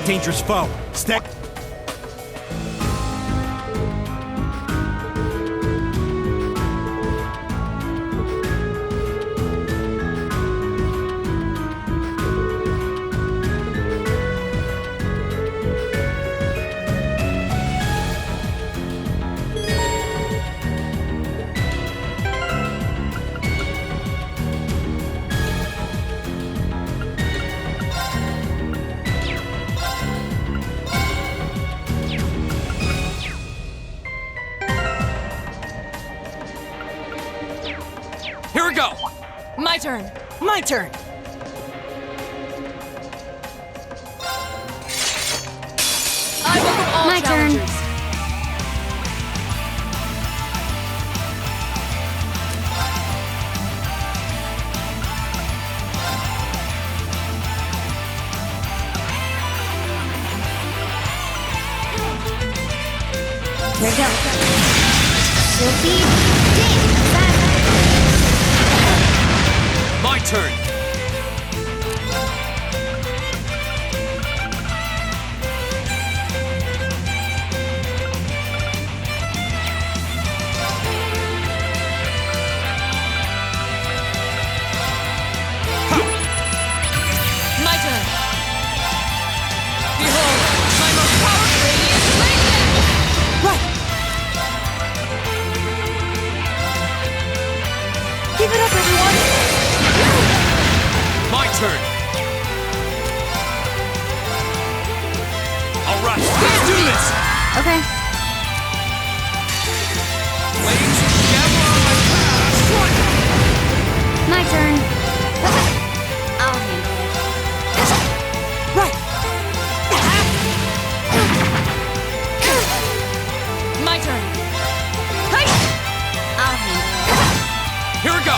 dangerous foe. Stay. Here we go! My turn. My turn. I welcome all My turn. challengers. Here we go. Sophie, Dave, back. My turn! My turn. Behold, my most powerful radiant radiance! Right. Keep it up, everyone. My turn! Alright, let's do this! Okay. Flames gather on my path! Strike! My turn. I'll handle it. Right. My turn. I'll handle it. Here we go!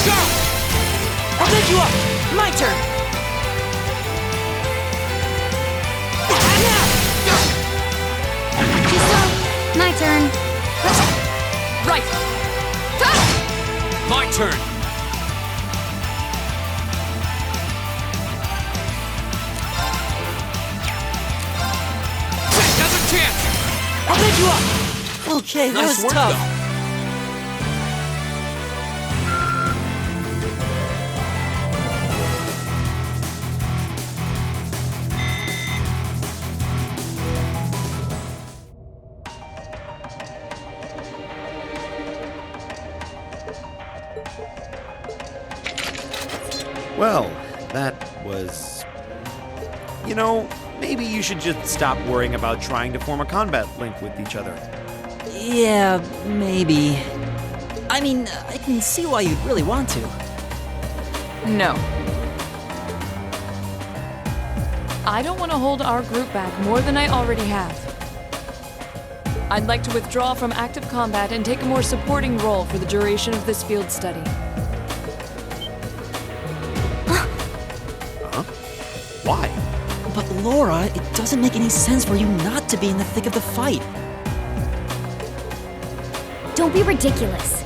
Go! I'll pick you up. My turn. Too slow. My turn. Right. My turn! Another chance! I'll pick you up. Okay, that Nice was work, tough. though. Well, that was... You know, maybe you should just stop worrying about trying to form a combat link with each other. Yeah, maybe. I mean, I can see why you'd really want to. No. I don't want to hold our group back more than I already have. I'd like to withdraw from active combat and take a more supporting role for the duration of this field study. Why? But Laura, it doesn't make any sense for you not to be in the thick of the fight. Don't be ridiculous.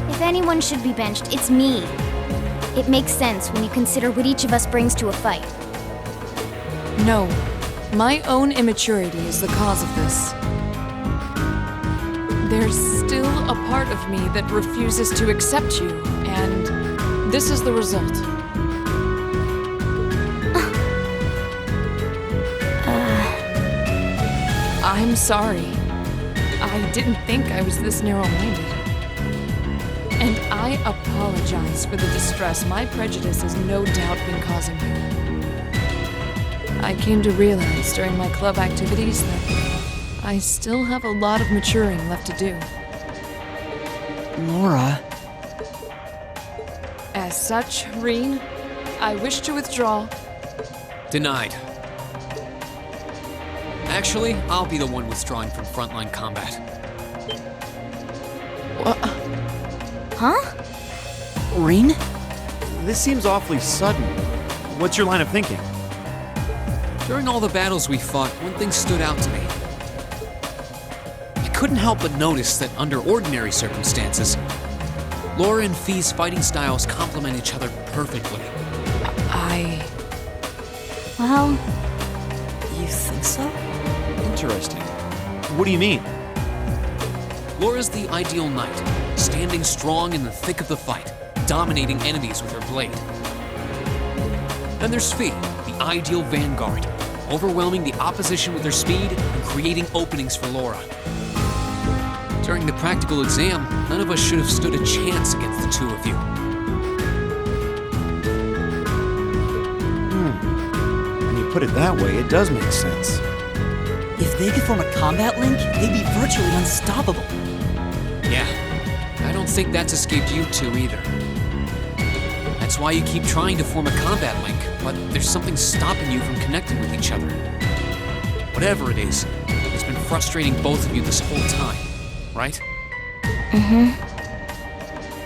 If anyone should be benched, it's me. It makes sense when you consider what each of us brings to a fight. No. My own immaturity is the cause of this. There's still a part of me that refuses to accept you, and this is the result. I'm sorry. I didn't think I was this narrow-minded. And I apologize for the distress my prejudice has no doubt been causing you. I came to realize during my club activities that I still have a lot of maturing left to do. Laura. As such, Reen, I wish to withdraw. Denied. Actually, I'll be the one withdrawing from frontline combat. Huh? Reen? This seems awfully sudden. What's your line of thinking? During all the battles we fought, one thing stood out to me. I couldn't help but notice that under ordinary circumstances, Laura and Fee's fighting styles complement each other perfectly. Well, You think so? Interesting. What do you mean? Laura's the ideal knight, standing strong in the thick of the fight, dominating enemies with her blade. Then there's Fee, the ideal vanguard, overwhelming the opposition with her speed and creating openings for Laura. During the practical exam, none of us should have stood a chance against the two of you. When you put it that way, it does make sense. If they could form a combat link, they'd be virtually unstoppable. Yeah, I don't think that's escaped you two either. That's why you keep trying to form a combat link, but there's something stopping you from connecting with each other. Whatever it is, it's been frustrating both of you this whole time, right?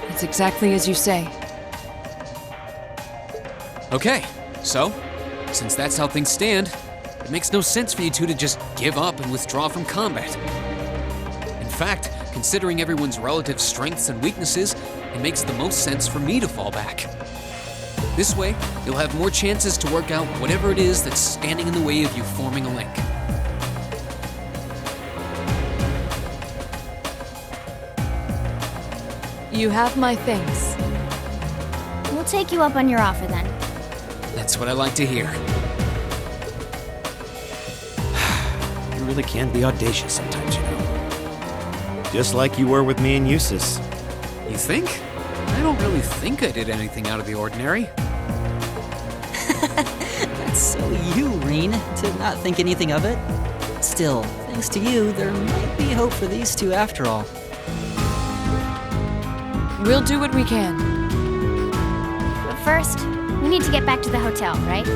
It's exactly as you say. Okay, so, since that's how things stand, it makes no sense for you two to just give up and withdraw from combat. In fact, considering everyone's relative strengths and weaknesses, it makes the most sense for me to fall back. This way, you'll have more chances to work out whatever it is that's standing in the way of you forming a link. You have my thanks. we'll take you up on your offer then. That's what I like to hear. You really can be audacious sometimes, you know. Just like you were with me and Eustace. You think? I don't really think I did anything out of the ordinary. That's so you, Reen, to not think anything of it. Still, thanks to you, there might be hope for these two after all. We'll do what we can. But first, we need to get back to the hotel, right?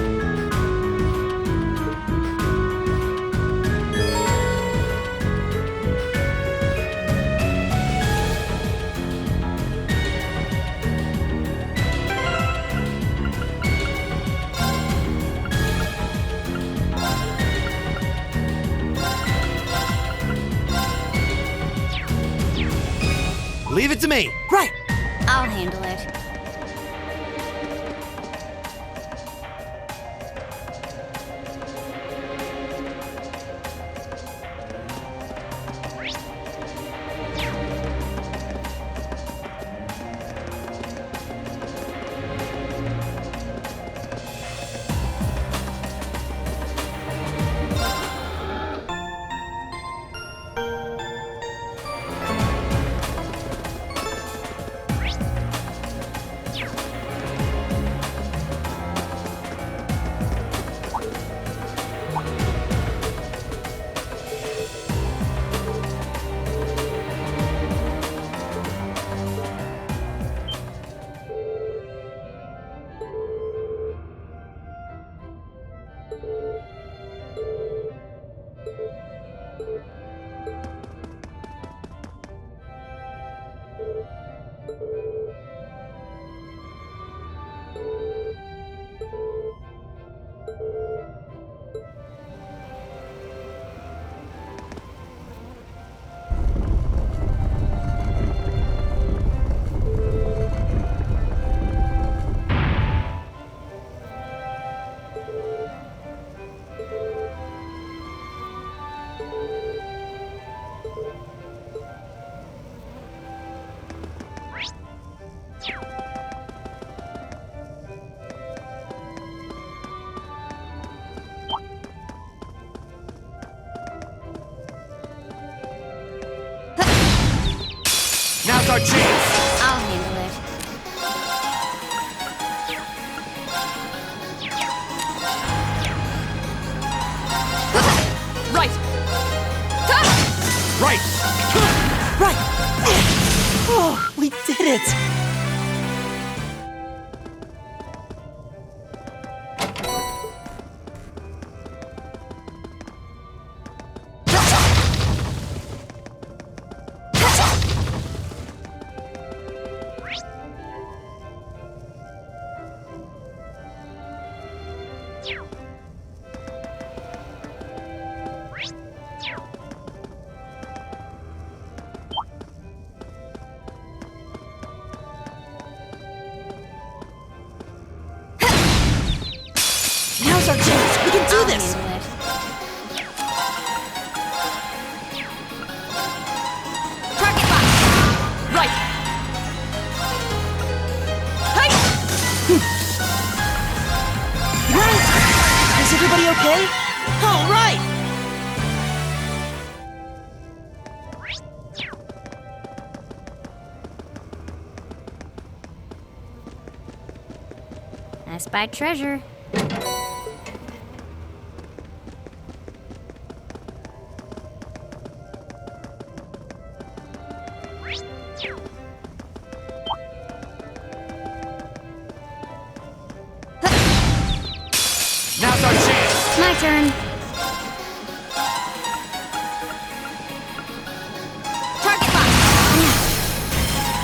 Leave it to me. Right! I'll handle it. Now's our chance. I'll handle it. Right! Right. Right! Oh, we did it! Now's our chance! Right! Is everybody okay? All right! I spy treasure. Now's our chance! My turn. Target box.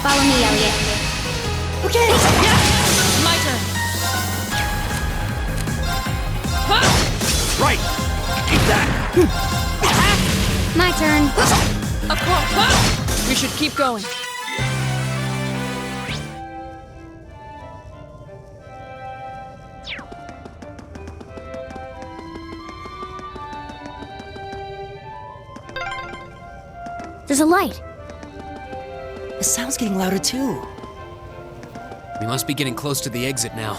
Follow me, Elliot. Okay! My turn. Ah! Right! Eat that! My turn. A claw. Ah! We should keep going. There's a light. The sound's getting louder too. We must be getting close to the exit now.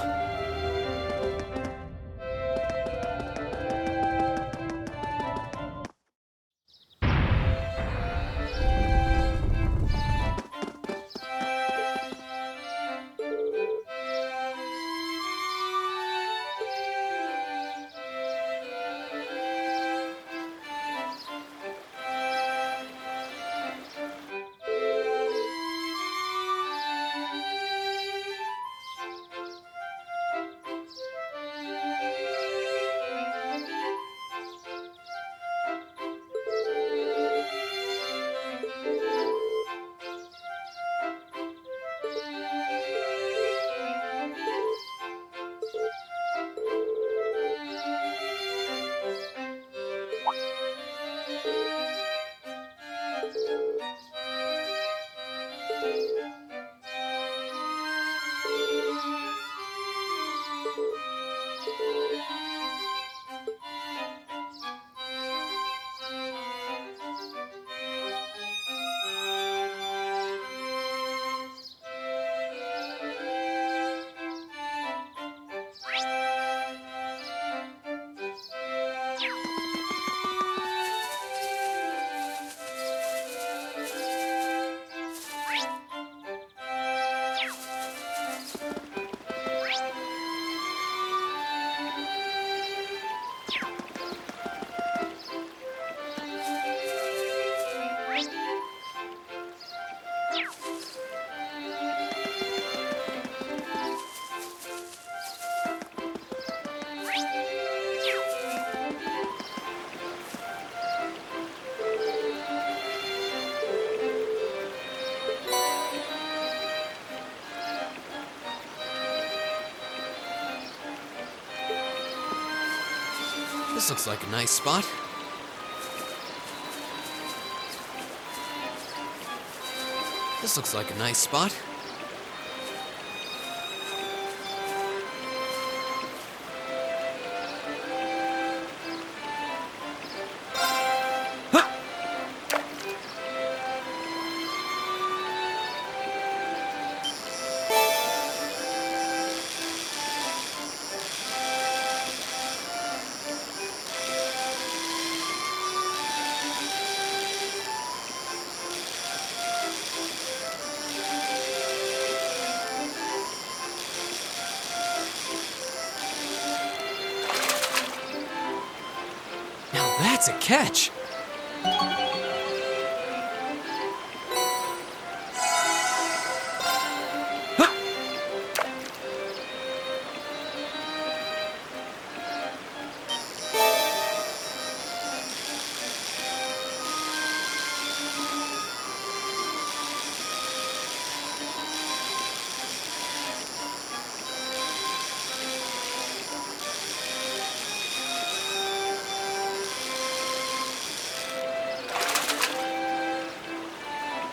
This looks like a nice spot. This looks like a nice spot. Now that's a catch.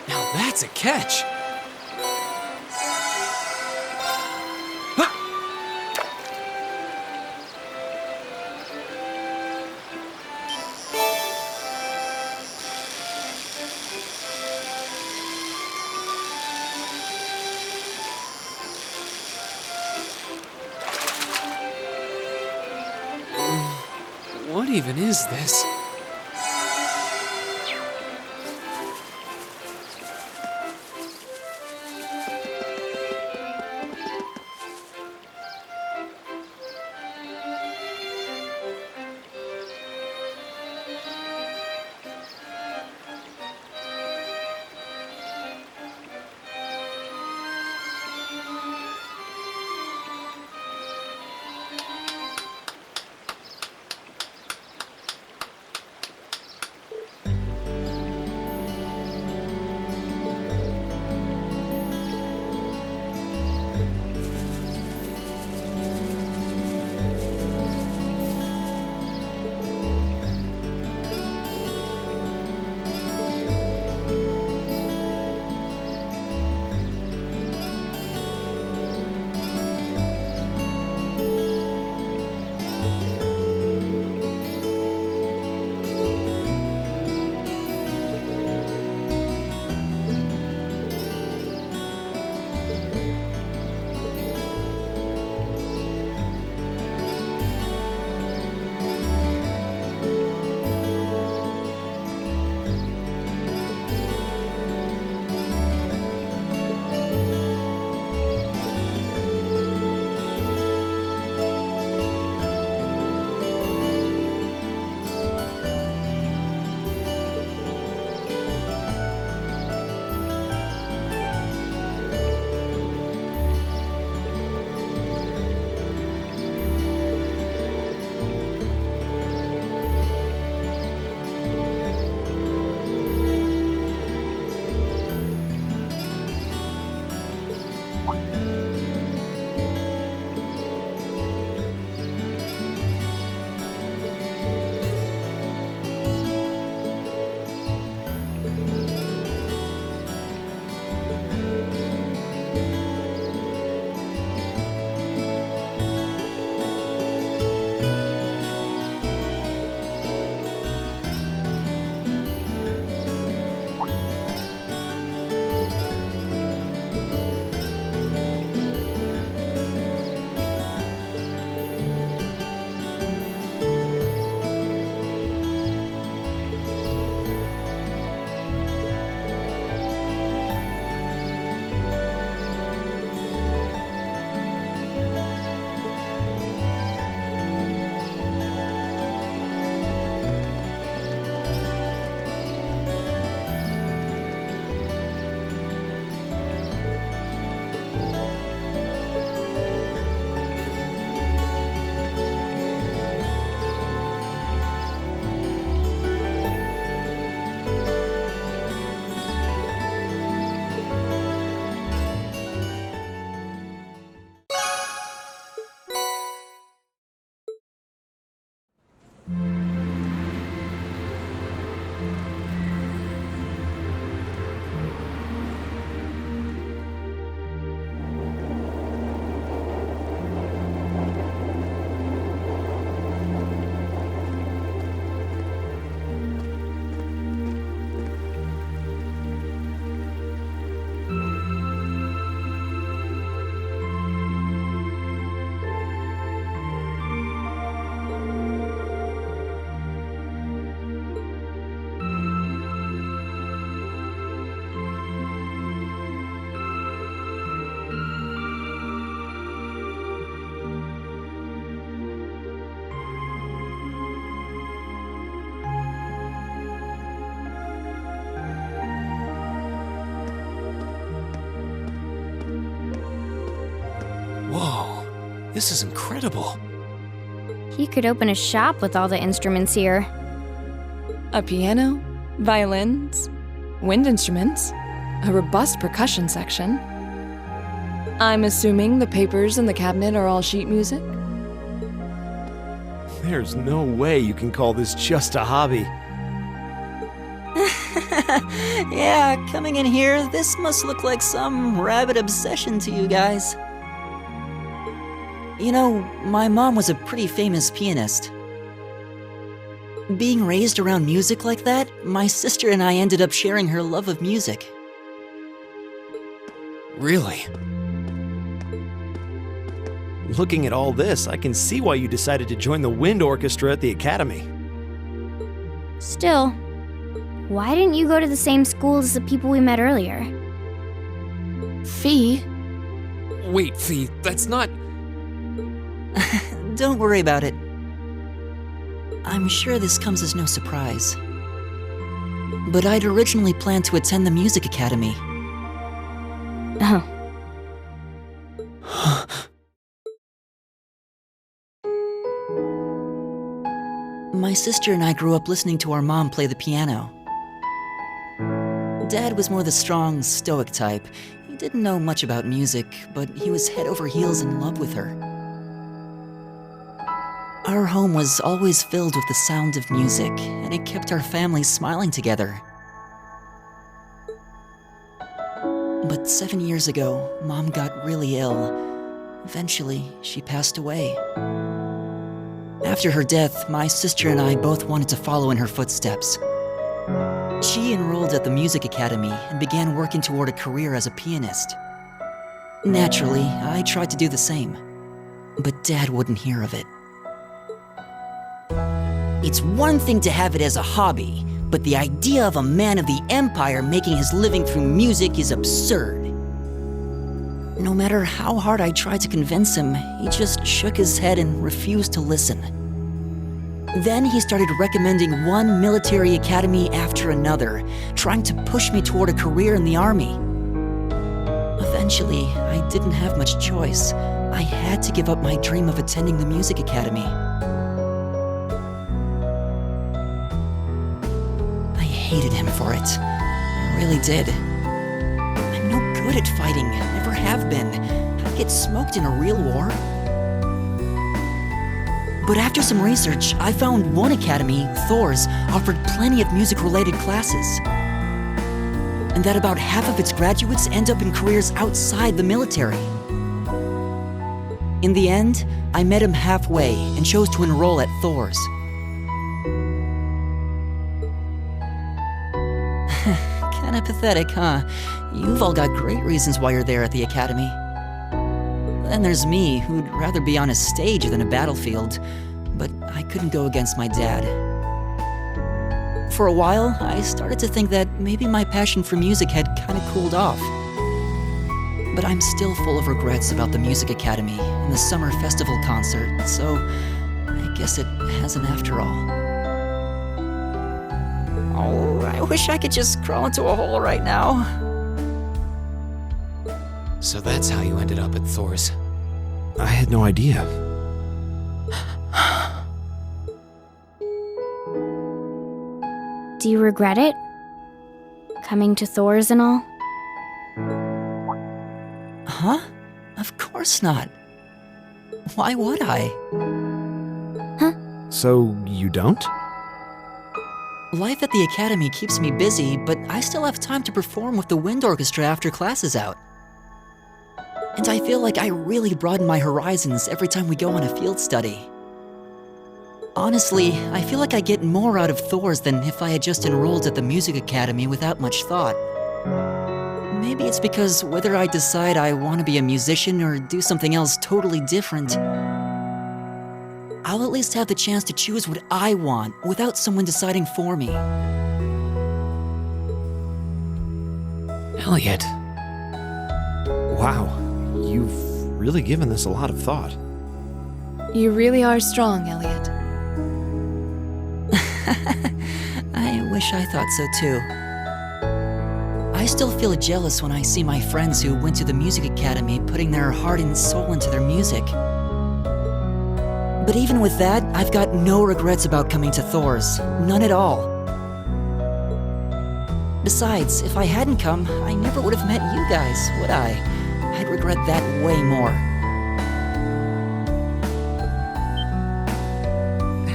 Now that's a catch. What even is this? Whoa, this is incredible. He could open a shop with all the instruments here. A piano, violins, wind instruments, a robust percussion section. I'm assuming the papers in the cabinet are all sheet music? There's no way you can call this just a hobby. Yeah, coming in here, this must look like some rabid obsession to you guys. You know, my mom was a pretty famous pianist. Being raised around music like that, my sister and I ended up sharing her love of music. Really? Looking at all this, I can see why you decided to join the wind orchestra at the academy. Still, why didn't you go to the same school as the people we met earlier? Fee? Wait, Fee, that's not. Don't worry about it. I'm sure this comes as no surprise. But I'd originally planned to attend the music academy. Oh. My sister and I grew up listening to our mom play the piano. Dad was more the strong, stoic type. He didn't know much about music, but he was head over heels in love with her. Our home was always filled with the sound of music, and it kept our family smiling together. But 7 years ago, Mom got really ill. Eventually, she passed away. After her death, my sister and I both wanted to follow in her footsteps. She enrolled at the music academy and began working toward a career as a pianist. Naturally, I tried to do the same, but Dad wouldn't hear of it. It's one thing to have it as a hobby, but the idea of a man of the Empire making his living through music is absurd. No matter how hard I tried to convince him, he just shook his head and refused to listen. Then he started recommending one military academy after another, trying to push me toward a career in the army. Eventually, I didn't have much choice. I had to give up my dream of attending the music academy. I hated him for it. I really did. I'm no good at fighting, never have been. I'd get smoked in a real war. But after some research, I found one academy, Thor's, offered plenty of music-related classes. And that about half of its graduates end up in careers outside the military. In the end, I met him halfway and chose to enroll at Thor's. Kinda pathetic, huh? You've all got great reasons why you're there at the academy. Then there's me, who'd rather be on a stage than a battlefield, but I couldn't go against my dad. For a while, I started to think that maybe my passion for music had kinda cooled off. But I'm still full of regrets about the music academy and the summer festival concert, so I guess it hasn't after all. Oh, I wish I could just crawl into a hole right now. So that's how you ended up at Thor's. I had no idea. Do you regret it? Coming to Thor's and all? Huh? Of course not. Why would I? So you don't? Life at the academy keeps me busy, but I still have time to perform with the wind orchestra after class is out. And I feel like I really broaden my horizons every time we go on a field study. Honestly, I feel like I get more out of Thor's than if I had just enrolled at the music academy without much thought. Maybe it's because whether I decide I want to be a musician or do something else totally different, I'll at least have the chance to choose what I want without someone deciding for me. Elliot. Wow, you've really given this a lot of thought. You really are strong, Elliot. I wish I thought so too. I still feel jealous when I see my friends who went to the music academy putting their heart and soul into their music. But even with that, I've got no regrets about coming to Thor's. None at all. Besides, if I hadn't come, I never would have met you guys, would I? I'd regret that way more.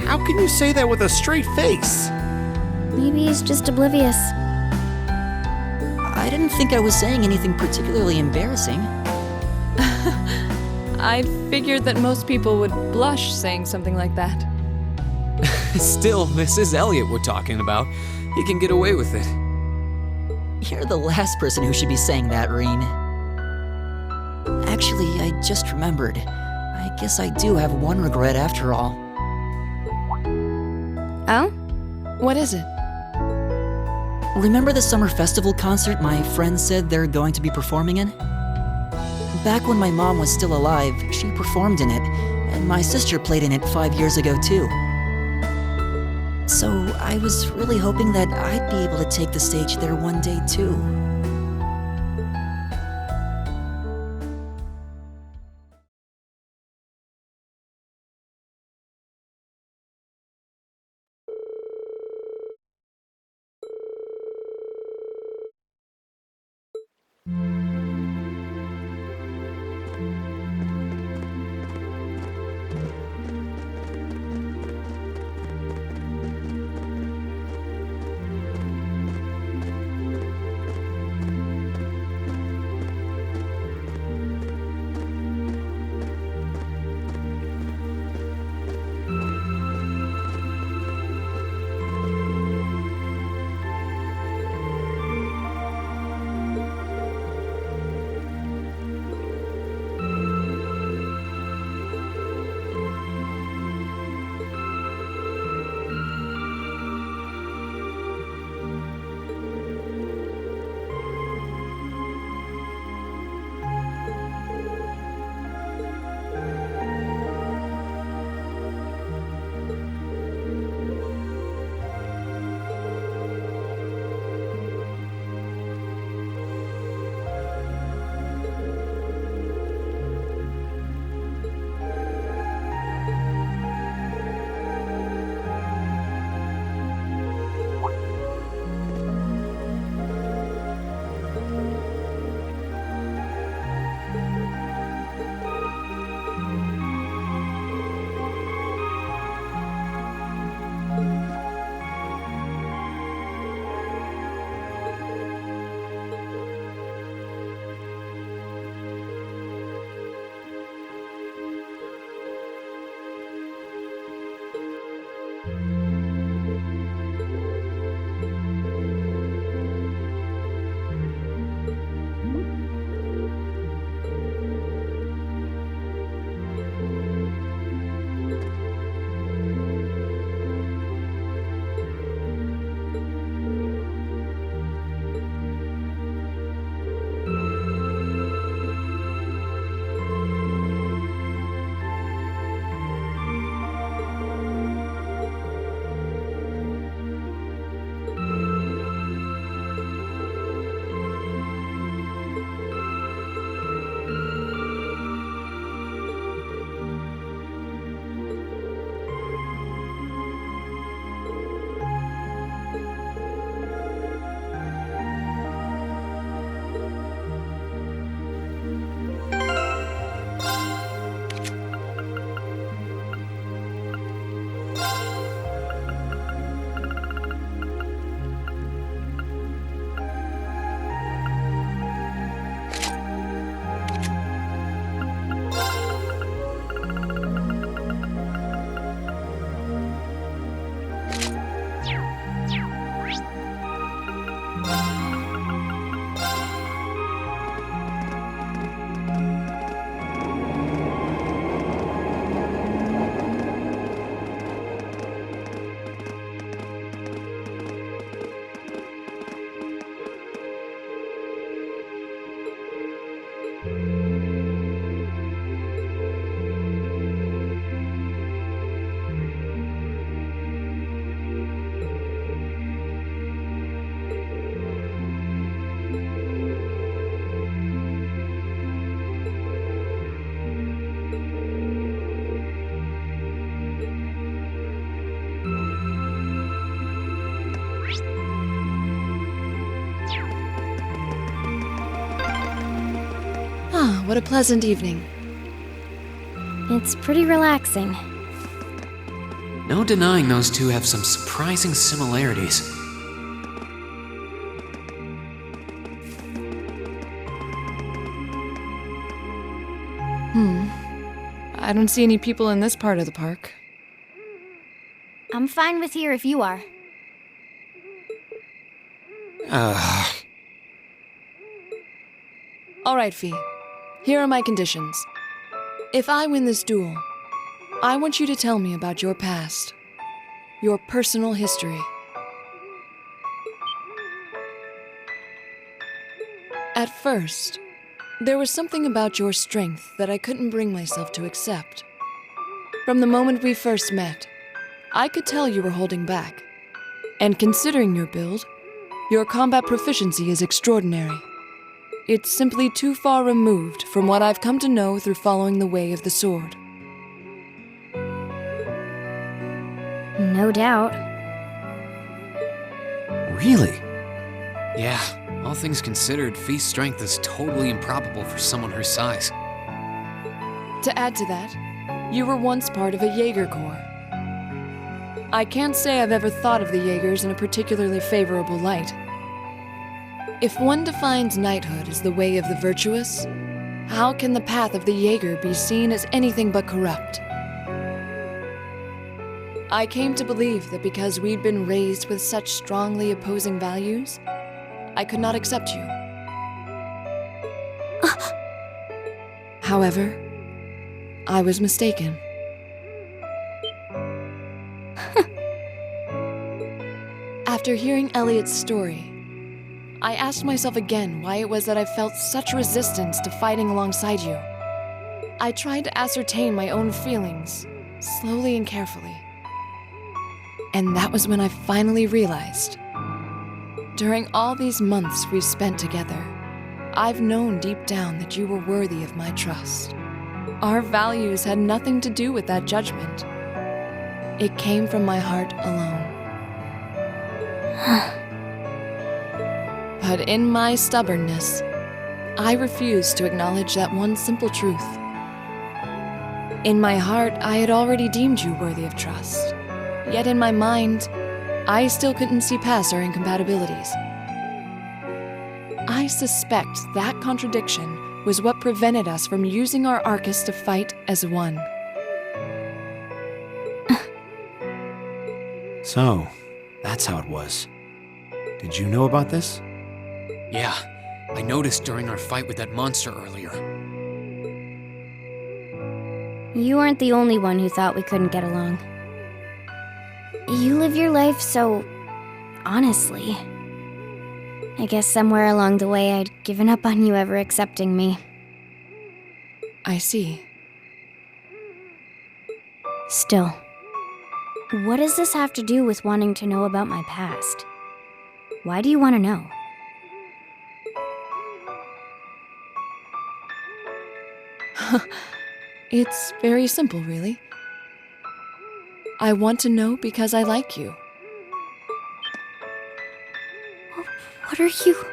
How can you say that with a straight face? Maybe he's just oblivious. I didn't think I was saying anything particularly embarrassing. I'd figured that most people would blush saying something like that. Still, this is Elliot we're talking about. He can get away with it. You're the last person who should be saying that, Reen. Actually, I just remembered. I guess I do have one regret after all. Oh? What is it? Remember the summer festival concert my friends said they're going to be performing in? Back when my mom was still alive, she performed in it, and my sister played in it 5 years ago too. So I was really hoping that I'd be able to take the stage there one day too. What a pleasant evening. It's pretty relaxing. No denying those two have some surprising similarities. I don't see any people in this part of the park. I'm fine with here if you are. All right, Fee. Here are my conditions. If I win this duel, I want you to tell me about your past, your personal history. At first, there was something about your strength that I couldn't bring myself to accept. From the moment we first met, I could tell you were holding back. And considering your build, your combat proficiency is extraordinary. It's simply too far removed from what I've come to know through following the way of the sword. No doubt. Really? Yeah, all things considered, Fee's strength is totally improbable for someone her size. To add to that, you were once part of a Jaeger Corps. I can't say I've ever thought of the Jaegers in a particularly favorable light. If one defines knighthood as the way of the virtuous, how can the path of the Jaeger be seen as anything but corrupt? I came to believe that because we'd been raised with such strongly opposing values, I could not accept you. However, I was mistaken. After hearing Elliot's story, I asked myself again why it was that I felt such resistance to fighting alongside you. I tried to ascertain my own feelings, slowly and carefully. And that was when I finally realized. During all these months we've spent together, I've known deep down that you were worthy of my trust. Our values had nothing to do with that judgment. It came from my heart alone. But in my stubbornness, I refused to acknowledge that one simple truth. In my heart, I had already deemed you worthy of trust. Yet in my mind, I still couldn't see past our incompatibilities. I suspect that contradiction was what prevented us from using our Arcus to fight as one. So, that's how it was. Did you know about this? Yeah, I noticed during our fight with that monster earlier. You weren't the only one who thought we couldn't get along. You live your life so honestly. I guess somewhere along the way I'd given up on you ever accepting me. I see. Still, what does this have to do with wanting to know about my past? Why do you want to know? It's very simple, really. I want to know because I like you. What are you?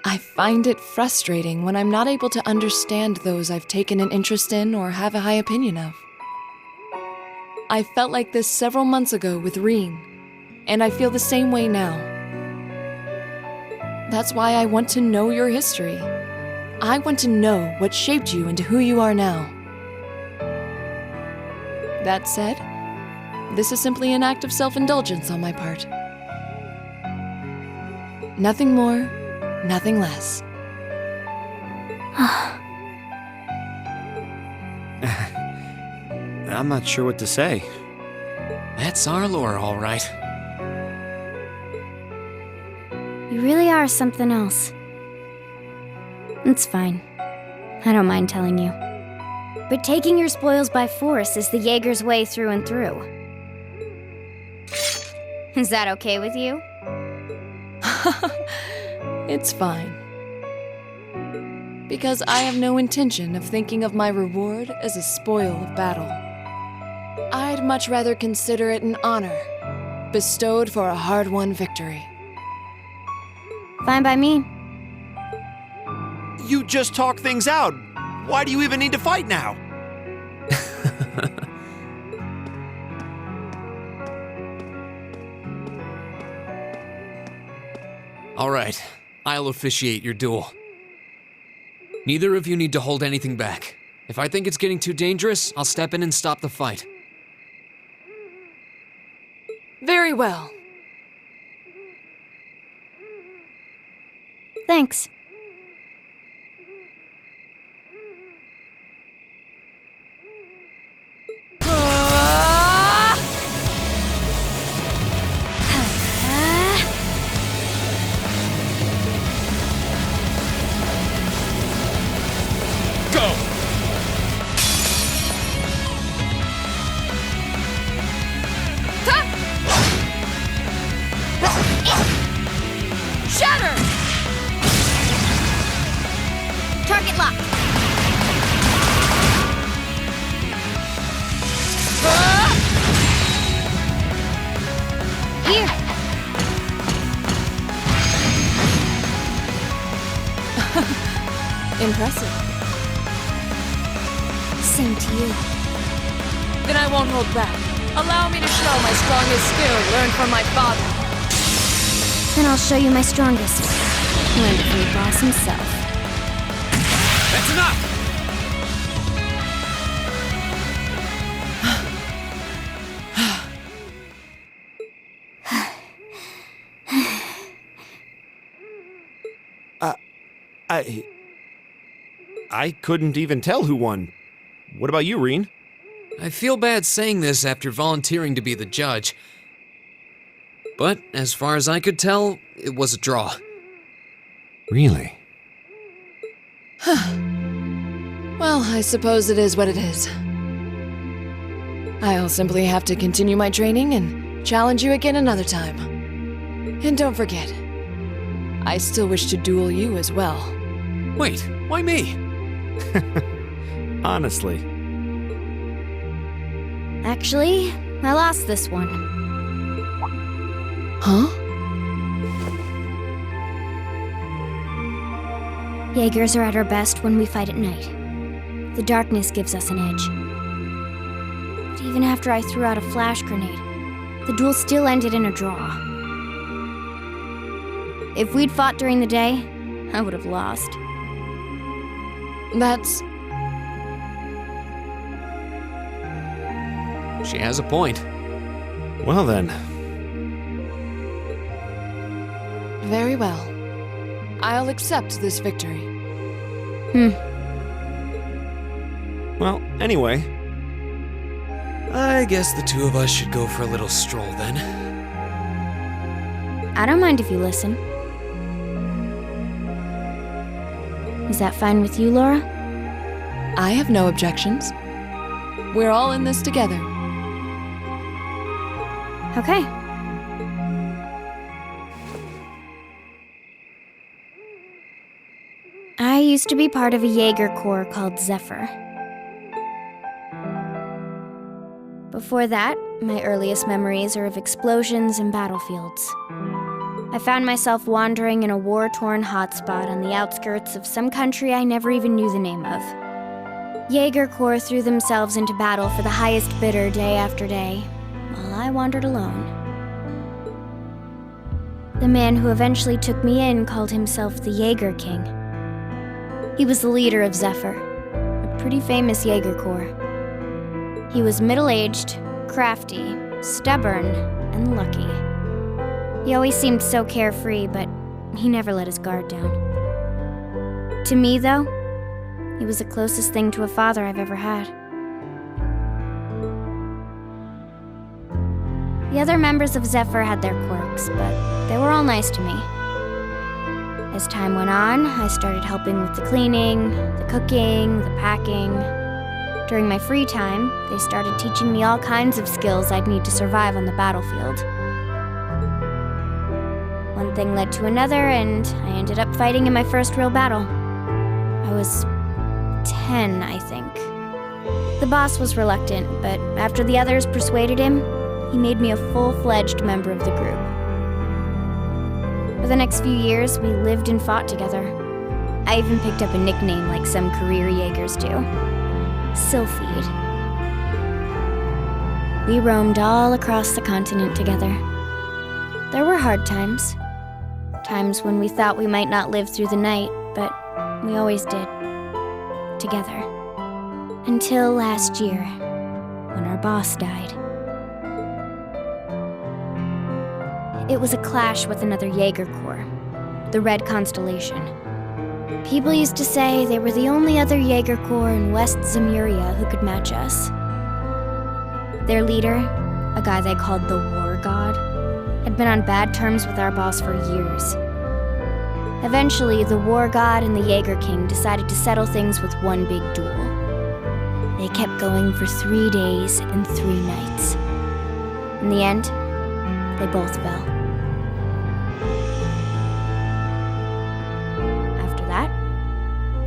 I find it frustrating when I'm not able to understand those I've taken an interest in or have a high opinion of. I felt like this several months ago with Reen, and I feel the same way now. That's why I want to know your history. I want to know what shaped you into who you are now. That said, this is simply an act of self-indulgence on my part. Nothing more, nothing less. I'm not sure what to say. That's our lore, all right. You really are something else. It's fine. I don't mind telling you. But taking your spoils by force is the Jaeger's way through and through. Is that okay with you? It's fine. Because I have no intention of thinking of my reward as a spoil of battle. I'd much rather consider it an honor, bestowed for a hard-won victory. Fine by me. You just talk things out. Why do you even need to fight now? All right, I'll officiate your duel. Neither of you need to hold anything back. If I think it's getting too dangerous, I'll step in and stop the fight. Very well. Thanks. Impressive. Same to you. Then I won't hold back. Allow me to show my strongest skill learned from my father. Then I'll show you my strongest. Learned from the boss himself. That's enough! I couldn't even tell who won. What about you, Reen? I feel bad saying this after volunteering to be the judge. But as far as I could tell, it was a draw. Really? Well, I suppose it is what it is. I'll simply have to continue my training and challenge you again another time. And don't forget, I still wish to duel you as well. Wait, why me? Honestly. Actually, I lost this one. Huh? Jaegers are at our best when we fight at night. The darkness gives us an edge. But even after I threw out a flash grenade, the duel still ended in a draw. If we'd fought during the day, I would have lost. That's... She has a point. Well then. very well. I'll accept this victory. Well, anyway. I guess the two of us should go for a little stroll then. I don't mind if you listen. Is that fine with you, Laura? I have no objections. We're all in this together. Okay. I used to be part of a Jaeger Corps called Zephyr. Before that, my earliest memories are of explosions and battlefields. I found myself wandering in a war-torn hotspot on the outskirts of some country I never even knew the name of. Jaeger Corps threw themselves into battle for the highest bidder day after day, while I wandered alone. The man who eventually took me in called himself the Jaeger King. He was the leader of Zephyr, a pretty famous Jaeger Corps. He was middle-aged, crafty, stubborn, and lucky. He always seemed so carefree, but he never let his guard down. To me, though, he was the closest thing to a father I've ever had. The other members of Zephyr had their quirks, but they were all nice to me. As time went on, I started helping with the cleaning, the cooking, the packing. During my free time, they started teaching me all kinds of skills I'd need to survive on the battlefield. One thing led to another, and I ended up fighting in my first real battle. I was 10, I think. The boss was reluctant, but after the others persuaded him, he made me a full-fledged member of the group. For the next few years, we lived and fought together. I even picked up a nickname like some career Jaegers do. Sylphide. We roamed all across the continent together. There were hard times. Times when we thought we might not live through the night, but we always did. Together. Until last year, when our boss died. It was a clash with another Jaeger Corps, the Red Constellation. People used to say they were the only other Jaeger Corps in West Zemuria who could match us. Their leader, a guy they called the War God, had been on bad terms with our boss for years. Eventually, the War God and the Jaeger King decided to settle things with one big duel. They kept going for 3 days and 3 nights. In the end, they both fell. After that,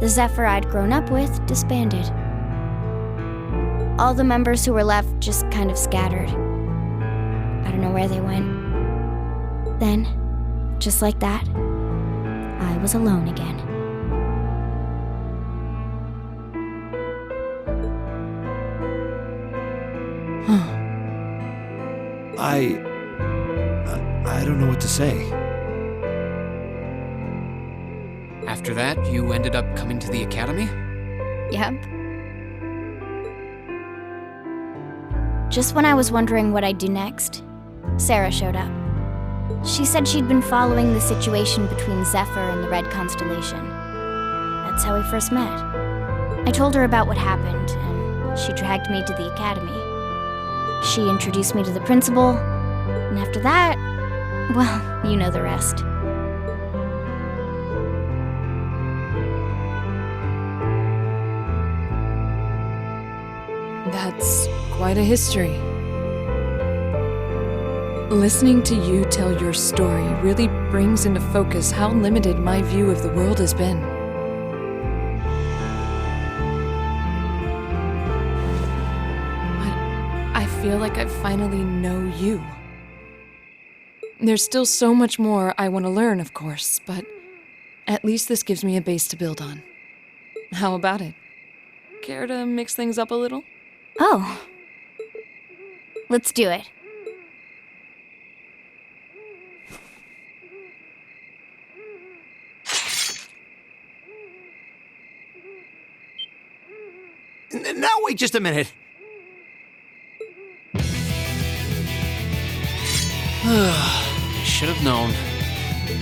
the Zephyr I'd grown up with disbanded. All the members who were left just kind of scattered. I don't know where they went. Then, just like that, I was alone again. I don't know what to say. After that, you ended up coming to the academy? Yep. Just when I was wondering what I'd do next, Sarah showed up. She said she'd been following the situation between Zephyr and the Red Constellation. That's how we first met. I told her about what happened, and she dragged me to the academy. She introduced me to the principal, and after that, well, you know the rest. That's quite a history. Listening to you tell your story really brings into focus how limited my view of the world has been. But I feel like I finally know you. There's still so much more I want to learn, of course, but at least this gives me a base to build on. How about it? Care to mix things up a little? Oh. Let's do it. Now wait just a minute. I should have known.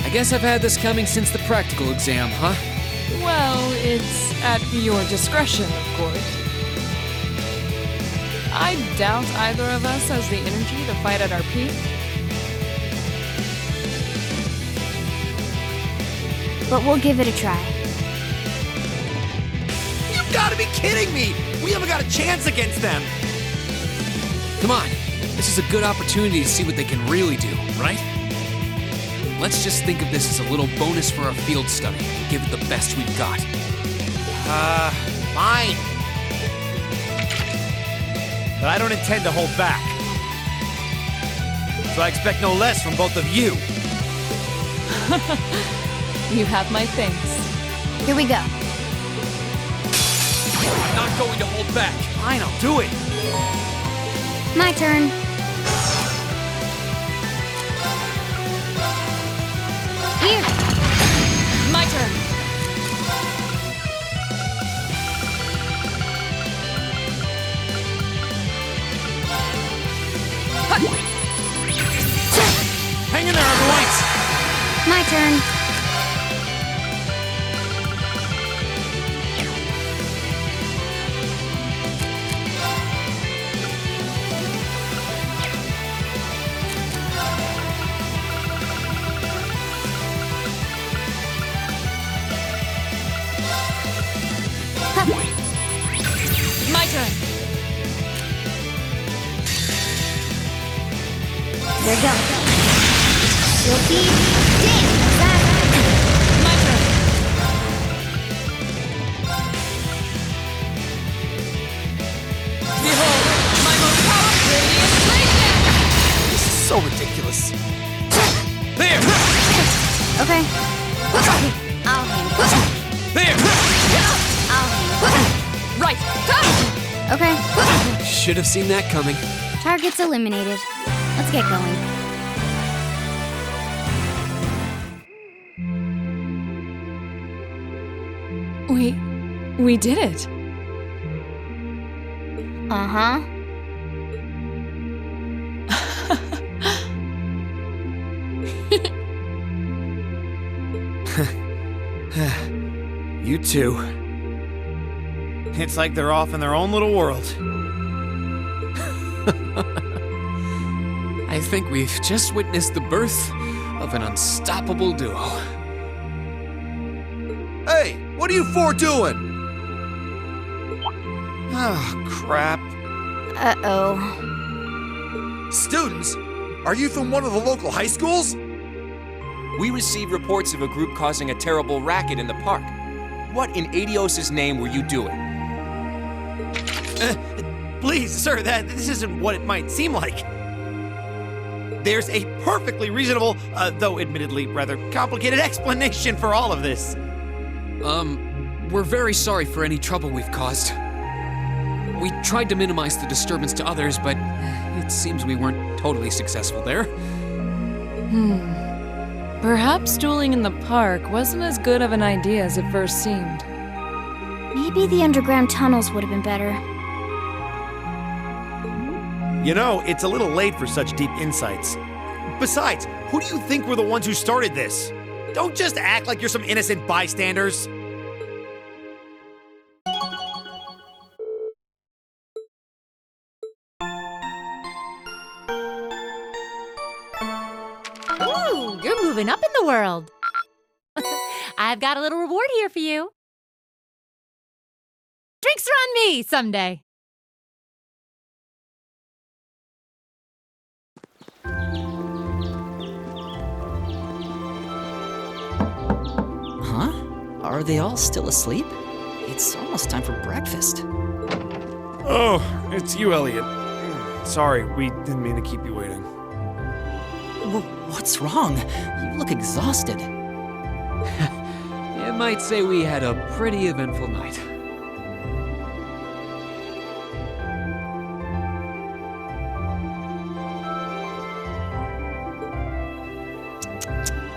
I guess I've had this coming since the practical exam, huh? Well, it's at your discretion, of course. I doubt either of us has the energy to fight at our peak. But we'll give it a try. You've got to be kidding me! We haven't got a chance against them! Come on, this is a good opportunity to see what they can really do, right? Let's just think of this as a little bonus for our field study. Give it the best we've got. Fine. But I don't intend to hold back. So I expect no less from both of you. You have my thanks. Here we go. I'm not going to hold back. Fine, I'll do it. My turn. Here. My turn. Hang in there, everyone! My turn. My turn. Here we go. You'll be damned. My turn. Behold, my most powerful radiant blade! This is so ridiculous. There! Okay. I'll handle it. There! I'll handle it. Right. Okay. Should have seen that coming. Targets eliminated. Let's get going. We did it. Uh-huh. You two. It's like they're off in their own little world. I think we've just witnessed the birth of an unstoppable duo. Hey, what are you four doing? Oh, crap. Uh-oh. Students? Are you from one of the local high schools? We received reports of a group causing a terrible racket in the park. What in Adios' name were you doing? Please, sir, this isn't what it might seem like. There's a perfectly reasonable, though admittedly rather complicated explanation for all of this. We're very sorry for any trouble we've caused. We tried to minimize the disturbance to others, but it seems we weren't totally successful there. Perhaps dueling in the park wasn't as good of an idea as it first seemed. Maybe the underground tunnels would have been better. You know, it's a little late for such deep insights. Besides, who do you think were the ones who started this? Don't just act like you're some innocent bystanders. Ooh, you're moving up in the world. I've got a little reward here for you. Drinks are on me someday. Huh? Are they all still asleep? It's almost time for breakfast. Oh, it's you, Elliot. Sorry, we didn't mean to keep you waiting. What's wrong? You look exhausted. You might say we had a pretty eventful night.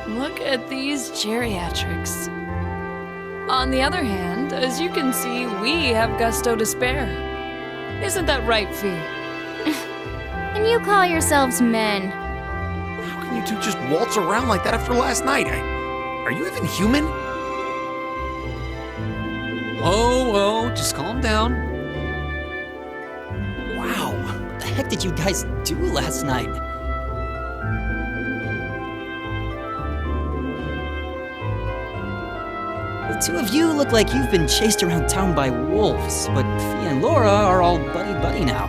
Look at these geriatrics. On the other hand, as you can see, we have gusto to spare. Isn't that right, Fee? And you call yourselves men? How can you two just waltz around like that after last night? Are you even human? Oh, just calm down. Wow, what the heck did you guys do last night? The two of you look like you've been chased around town by wolves, but Fee and Laura are all buddy-buddy now.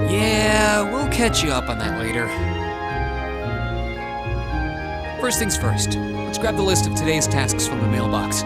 Yeah, we'll catch you up on that later. First things first, let's grab the list of today's tasks from the mailbox.